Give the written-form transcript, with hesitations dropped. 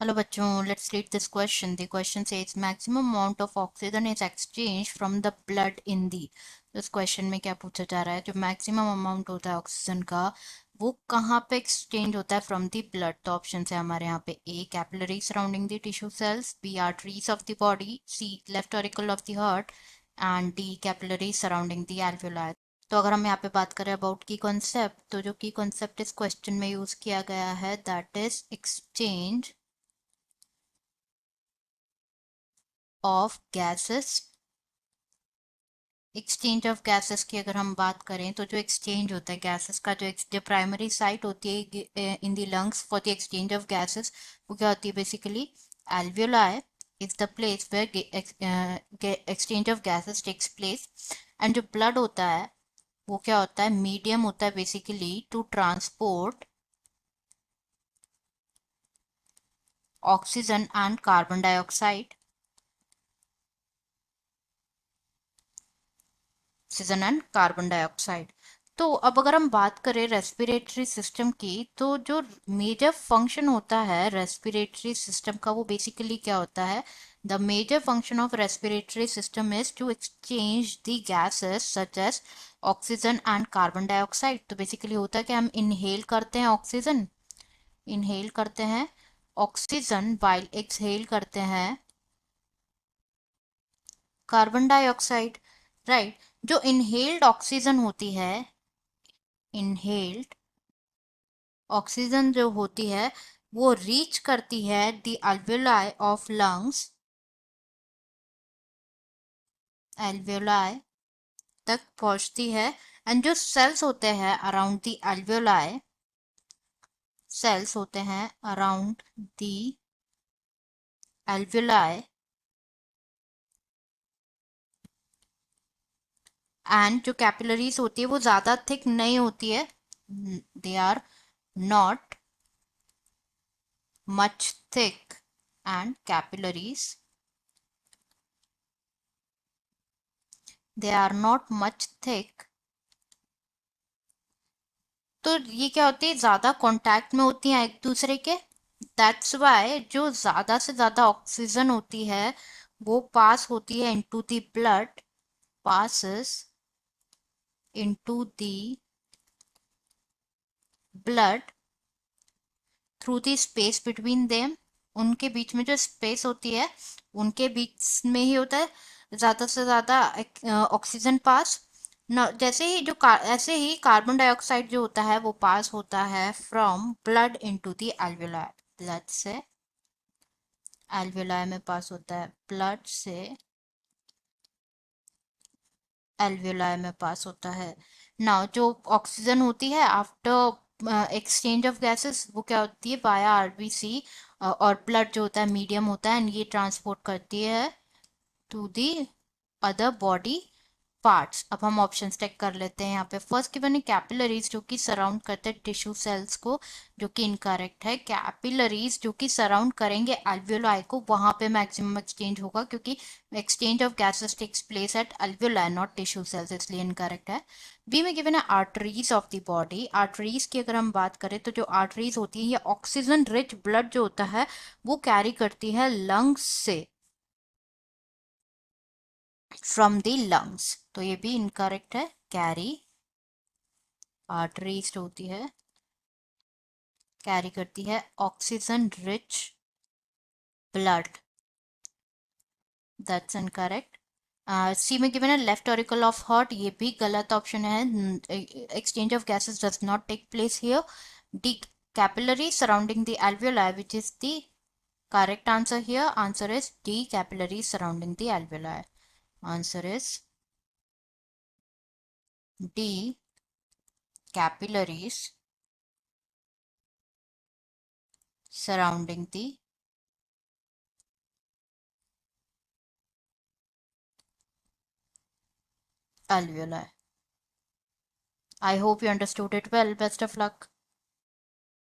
Hello बच्चों, let's read this question. The question says maximum amount of oxygen is exchanged from the blood in the. तो इस question में क्या पूछा जा रहा है, जो मैक्सिमम अमाउंट होता है ऑक्सीजन का वो कहाँ पे एक्सचेंज होता है फ्रॉम द ब्लड। तो ऑप्शन है हमारे यहाँ पे a capillary surrounding the tissue cells, b arteries of the body, c left auricle of the heart and d capillary surrounding the alveoli. तो अगर हम यहाँ पे बात करें अबाउट की कॉन्सेप्ट, तो जो की कॉन्सेप्ट इस क्वेश्चन में यूज किया गया है that is exchange of gases. Exchange of gases की अगर हम बात करें तो जो एक्सचेंज होता है गैसेस का, जो प्राइमरी साइट होती है in the lungs for the exchange of gases, वो क्या होती है basically alveoli is the place where exchange of gases takes place. And जो ब्लड होता है वो क्या होता है, मीडियम होता है basically to transport oxygen and carbon dioxide, oxygen and carbon dioxide. तो अब अगर हम बात करें रेस्पिरेटरी सिस्टम की, तो जो मेजर फंक्शन होता है रेस्पिरेटरी सिस्टम का वो बेसिकली क्या होता है, the major function of respiratory system is to exchange the gases such as oxygen and carbon dioxide. तो बेसिकली होता है कि हम इनहेल करते हैं ऑक्सीजन, इनहेल करते हैं ऑक्सीजन वाइल एक्सहेल करते हैं कार्बन डाइऑक्साइड, राइट। जो इनहेल्ड ऑक्सीजन होती है, इनहेल्ड ऑक्सीजन जो होती है वो रीच करती है the alveoli of lungs, alveoli तक पहुंचती है। एंड जो सेल्स होते हैं अराउंड द alveoli, सेल्स होते हैं अराउंड द alveoli एंड जो कैपिलरीज होती है वो ज्यादा थिक नहीं होती है, they are not much thick and capillaries, they are not much thick। तो ये क्या होती है, ज्यादा कांटेक्ट में होती हैं एक दूसरे के, दैट्स वाई जो ज्यादा से ज्यादा ऑक्सीजन होती है वो पास होती है into the blood, passes into the blood through the space between them. उनके बीच में जो स्पेस होती है उनके बीच में ही होता है ज्यादा से ज्यादा ऑक्सीजन पास। न जैसे ही ऐसे ही कार्बन डाइऑक्साइड जो होता है वो पास होता है from blood into the alveoli, blood से एल्वेoli में पास होता है, ब्लड से एल्वेoli में पास होता है। नाउ जो ऑक्सीजन होती है आफ्टर एक्सचेंज ऑफ गैसेस वो क्या होती है वाया आरबीसी, और ब्लड जो होता है मीडियम होता है एंड ये ट्रांसपोर्ट करती है to the other body parts. अब हम ऑप्शन टेक कर लेते हैं यहाँ पे। फर्स्ट गिवन है कैपिलरीज जो कि सराउंड करते हैं टिश्यू सेल्स को, जो कि इनकरेक्ट है। कैपिलरीज जो कि सराउंड करेंगे एल्वियोलाई को, वहां पे मैक्सिमम एक्सचेंज होगा क्योंकि exchange of gases takes place at alveoli not tissue cells, इसलिए इनकरेक्ट है। बी में गिवन है arteries of the body. Arteries की अगर हम बात करें तो जो आर्टरीज होती है ये ऑक्सीजन रिच ब्लड जो होता है वो कैरी करती है लंग्स से, फ्रॉम द लंग्स। तो ये भी इनकरेक्ट है, कैरी आर्टरीज होती है कैरी करती है oxygen rich blood, that's incorrect. C में गिवन है लेफ्ट ऑरिकल ऑफ हार्ट, ये भी गलत ऑप्शन है, exchange of gases does not take place here. D capillary surrounding the alveoli which is the correct answer here, answer is D capillary surrounding the alveoli, answer is D capillaries surrounding the alveoli। I hope you understood it well. Best of luck.